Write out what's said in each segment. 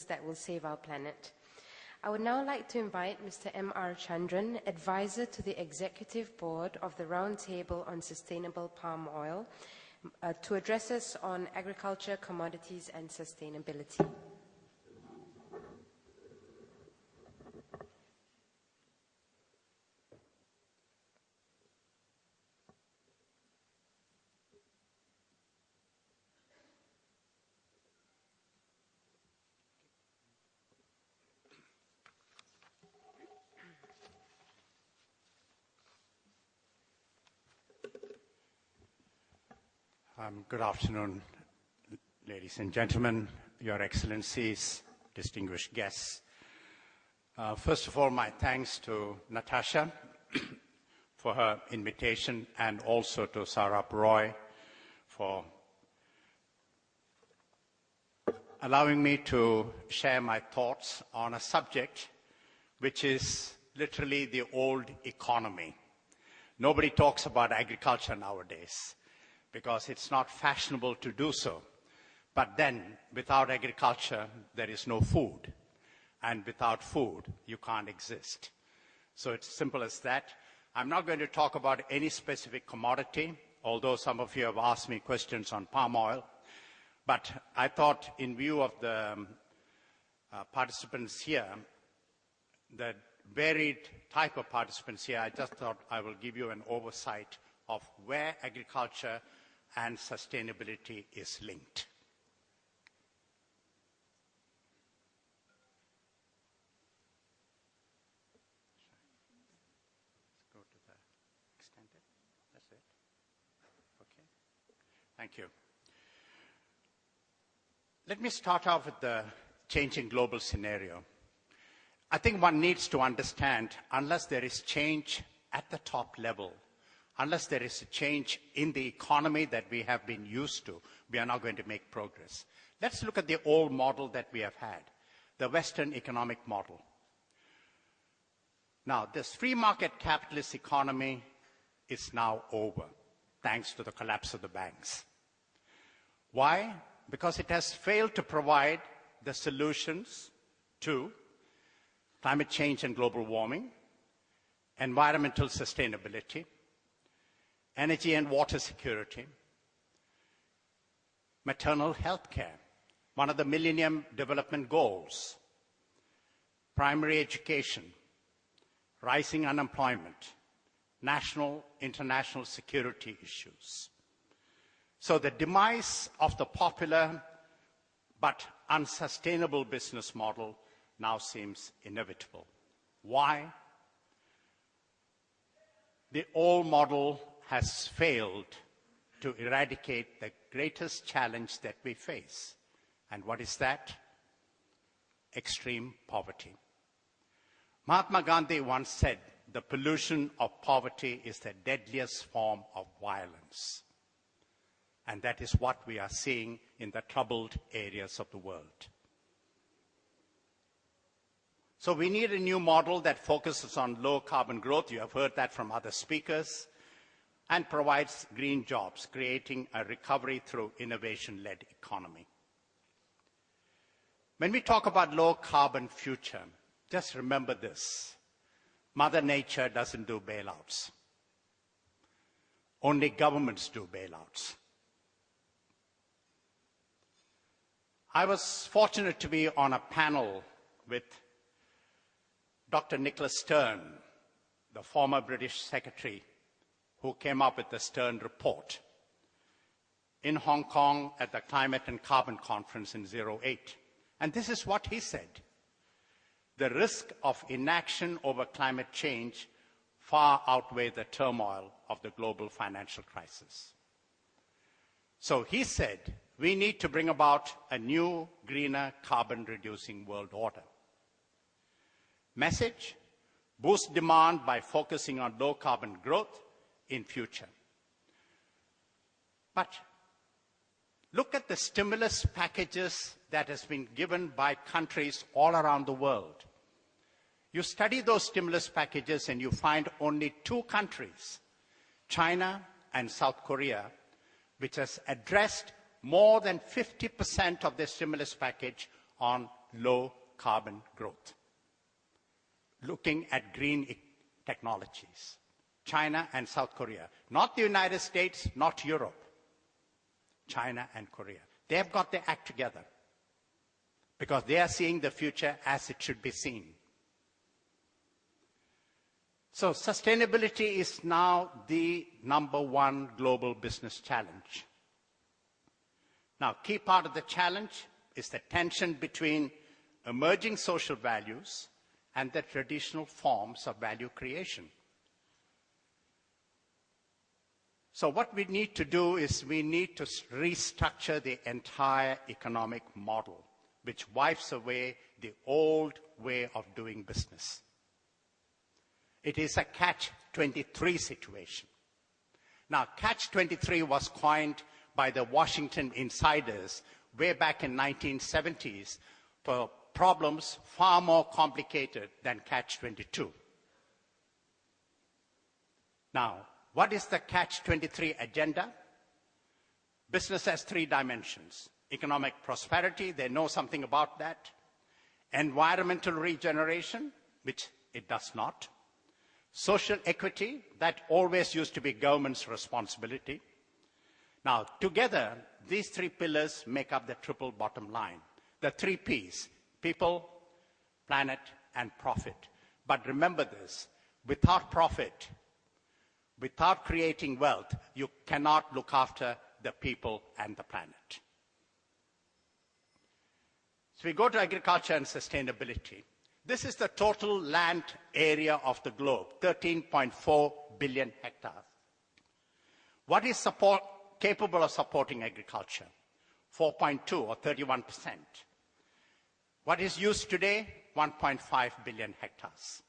that will save our planet. I would now like to invite Mr. M.R. Chandran, Advisor to the Executive Board of the Roundtable on Sustainable Palm Oil, to address us on agriculture, commodities and sustainability. Good afternoon, ladies and gentlemen, Your Excellencies, distinguished guests. First of all, my thanks to Natasha for her invitation and also to Sarab Roy for allowing me to share my thoughts on a subject which is literally the old economy. Nobody talks about agriculture nowadays, because it's not fashionable to do so. But then, without agriculture, there is no food. And without food, you can't exist. So it's simple as that. I'm not going to talk about any specific commodity, although some of you have asked me questions on palm oil. But I thought, in view of the participants here, the varied type of participants here, I just thought I will give you an oversight of where agriculture and sustainability is linked. Let's go to the extended. That's it. Okay. Thank you. Let me start off with the changing global scenario. I think one needs to understand, unless there is change at the top level, unless there is a change in the economy that we have been used to, we are not going to make progress. Let's look at the old model that we have had, the Western economic model. Now, this free market capitalist economy is now over, thanks to the collapse of the banks. Why? Because it has failed to provide the solutions to climate change and global warming, environmental sustainability, energy and water security, maternal health care, one of the Millennium Development Goals, primary education, rising unemployment, national, international security issues. So the demise of the popular but unsustainable business model now seems inevitable. Why? The old model has failed to eradicate the greatest challenge that we face. And what is that? Extreme poverty. Mahatma Gandhi once said, the pollution of poverty is the deadliest form of violence. And that is what we are seeing in the troubled areas of the world. So we need a new model that focuses on low carbon growth. You have heard that from other speakers. And provides green jobs, creating a recovery through innovation-led economy. When we talk about low carbon future, just remember this. Mother Nature doesn't do bailouts. Only governments do bailouts. I was fortunate to be on a panel with Dr. Nicholas Stern, the former British Secretary, who came up with the Stern Report in Hong Kong at the Climate and Carbon Conference in 2008. And this is what he said. The risk of inaction over climate change far outweigh the turmoil of the global financial crisis. So he said, we need to bring about a new, greener, carbon-reducing world order. Message, boost demand by focusing on low carbon growth in future. But look at the stimulus packages that has been given by countries all around the world. You study those stimulus packages and you find only two countries, China and South Korea, which has addressed more than 50% of their stimulus package on low carbon growth. Looking at green technologies, China and South Korea, not the United States, not Europe, China and Korea. They have got their act together because they are seeing the future as it should be seen. So sustainability is now the #1 global business challenge. Now, key part of the challenge is the tension between emerging social values and the traditional forms of value creation. So what we need to do is we need to restructure the entire economic model, which wipes away the old way of doing business. It is a catch-23 situation. Now, catch-23 was coined by the Washington insiders way back in 1970s for problems far more complicated than catch-22. Now, what is the catch-23 agenda? Business has 3 dimensions. Economic prosperity, they know something about that. Environmental regeneration, which it does not. Social equity, that always used to be government's responsibility. Now, together, these 3 pillars make up the triple bottom line. The 3 Ps, people, planet, and profit. But remember this, without profit, without creating wealth, you cannot look after the people and the planet. So we go to agriculture and sustainability. This is the total land area of the globe, 13.4 billion hectares. What is capable of supporting agriculture? 4.2 or 31%. What is used today? 1.5 billion hectares.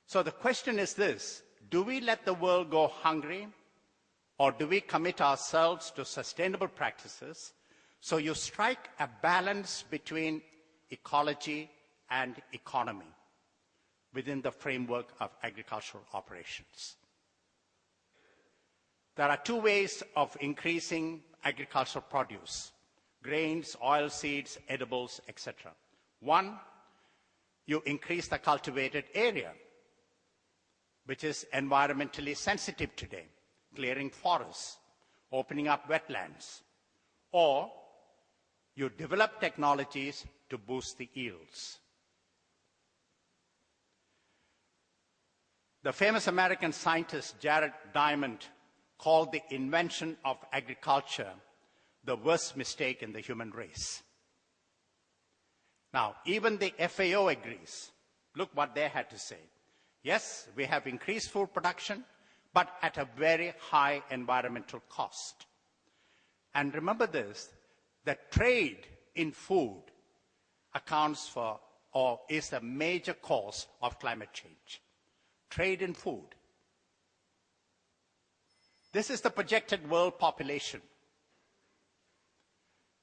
So the question is this, do we let the world go hungry, or do we commit ourselves to sustainable practices so you strike a balance between ecology and economy within the framework of agricultural operations? There are 2 ways of increasing agricultural produce: grains, oilseeds, edibles, etc. One, you increase the cultivated area, which is environmentally sensitive today, clearing forests, opening up wetlands, or you develop technologies to boost the yields. The famous American scientist Jared Diamond called the invention of agriculture the worst mistake in the human race. Now, even the FAO agrees. Look what they had to say. Yes, we have increased food production, but at a very high environmental cost. And remember this, that trade in food accounts for or is a major cause of climate change. Trade in food. This is the projected world population.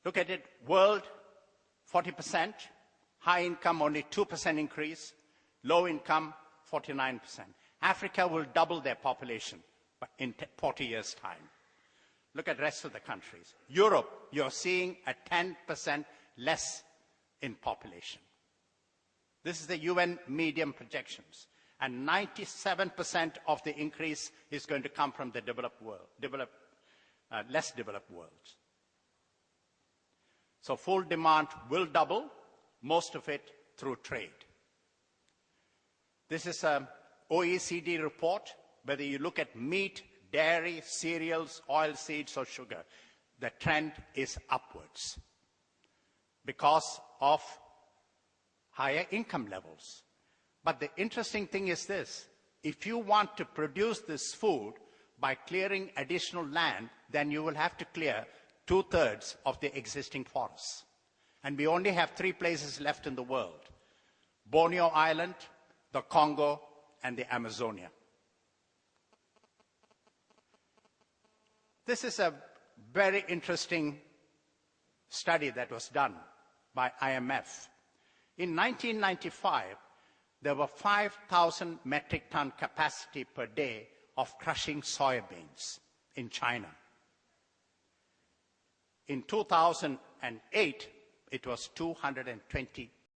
Look at it, world 40%, high income only 2% increase, low income 49%. Africa will double their population in 40 years' time. Look at the rest of the countries. Europe, you're seeing a 10% less in population. This is the UN medium projections. And 97% of the increase is going to come from the developed world, less developed worlds. So food demand will double, most of it through trade. This is an OECD report, whether you look at meat, dairy, cereals, oilseeds, or sugar, the trend is upwards because of higher income levels. But the interesting thing is this, if you want to produce this food by clearing additional land, then you will have to clear 2/3 of the existing forests. And we only have 3 places left in the world: Borneo Island, the Congo, and the Amazonia. This is a very interesting study that was done by IMF. In 1995, there were 5,000 metric ton capacity per day of crushing soybeans in China. In 2008, it was 220